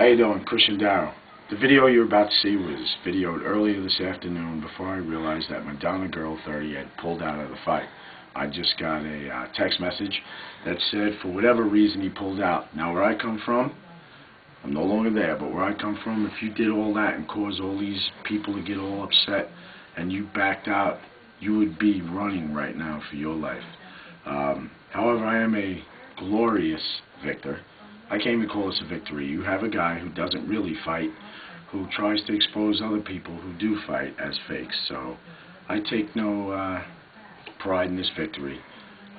How you doing? Christian Darrow. The video you're about to see was videoed earlier this afternoon before I realized that MMAGIRL30 had pulled out of the fight. I just got a text message that said for whatever reason he pulled out. Now where I come from, I'm no longer there, but where I come from, if you did all that and caused all these people to get all upset and you backed out, you would be running right now for your life. However, I am a glorious victor. I can't even call this a victory. You have a guy who doesn't really fight, who tries to expose other people who do fight as fakes. So I take no pride in this victory.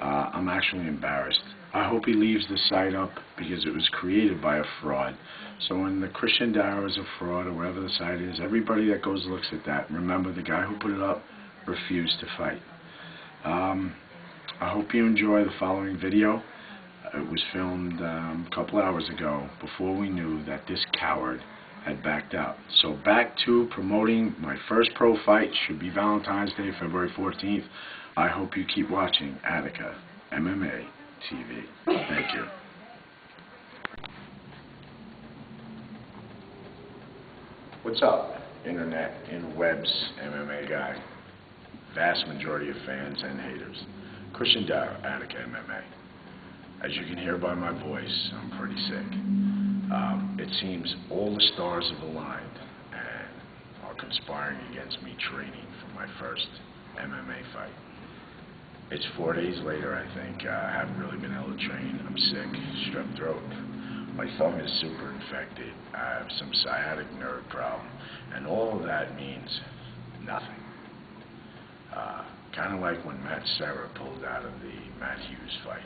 I'm actually embarrassed. I hope he leaves the site up because it was created by a fraud. So when the Christian Darrow is a fraud or wherever the site is, everybody that goes looks at that. Remember, the guy who put it up refused to fight. I hope you enjoy the following video. It was filmed a couple hours ago before we knew that this coward had backed out. So back to promoting my first pro fight. Should be Valentine's Day, February 14th. I hope you keep watching Attica MMA TV. Thank you. What's up, internet, interwebs, MMA guy? Vast majority of fans and haters. Christian Darrow, Attica MMA. As you can hear by my voice, I'm pretty sick. It seems all the stars have aligned and are conspiring against me training for my first MMA fight. It's 4 days later, I think. I haven't really been able to train. I'm sick, strep throat. My thumb is super infected. I have some sciatic nerve problem. And all of that means nothing. Kind of like when Matt Serra pulled out of the Matt Hughes fight.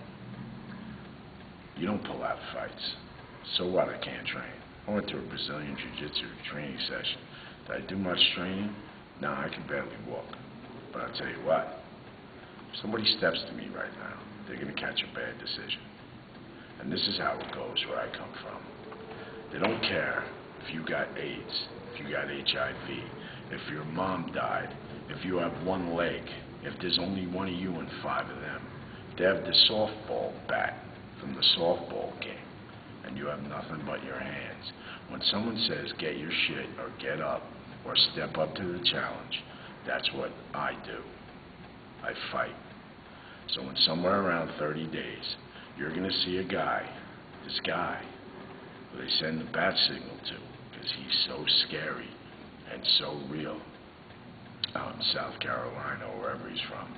You don't pull out of fights. So what? I can't train. I went to a Brazilian Jiu-Jitsu training session. Did I do much training? No, I can barely walk. But I'll tell you what. If somebody steps to me right now, they're going to catch a bad decision. And this is how it goes where I come from. They don't care if you got AIDS, if you got HIV, if your mom died, if you have one leg, if there's only one of you and 5 of them. They have the softball bat from the softball game, and you have nothing but your hands. When someone says get your shit or get up or step up to the challenge, that's what I do. I fight. So in somewhere around 30 days, you're going to see a guy, this guy, who they send the bat signal to because he's so scary and so real out in South Carolina or wherever he's from.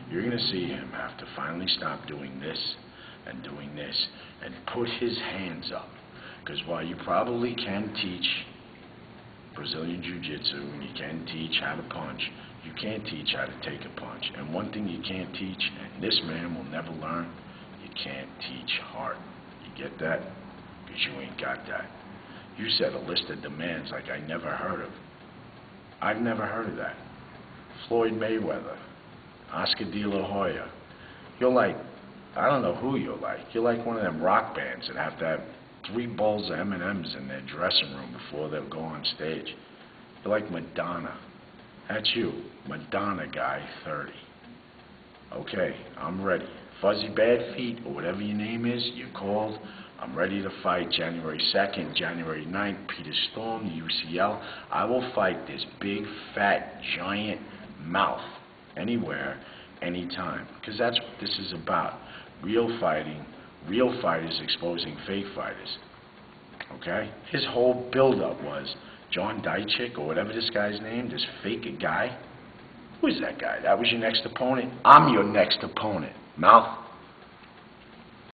You're going to see him have to finally stop doing this and doing this and put his hands up. Because while you probably can teach Brazilian Jiu-Jitsu and you can teach how to punch, you can't teach how to take a punch. And one thing you can't teach, and this man will never learn, you can't teach heart. You get that? Because you ain't got that. You set a list of demands like I never heard of. I've never heard of that. Floyd Mayweather, Oscar De La Hoya. You're like, I don't know who you're like. You're like one of them rock bands that have to have 3 bowls of M&Ms in their dressing room before they'll go on stage. You're like Madonna. That's you, Madonna guy 30. Okay, I'm ready. Fuzzy Bad Feet, or whatever your name is, you're called. I'm ready to fight January 2nd, January 9th, Peter Storm, the UCL. I will fight this big, fat, giant mouth anywhere, anytime. Because that's what this is about. Real fighting, real fighters exposing fake fighters. Okay? His whole build-up was John Dychik, or whatever this guy's name, this fake guy. Who is that guy? That was your next opponent? I'm your next opponent. Mouth.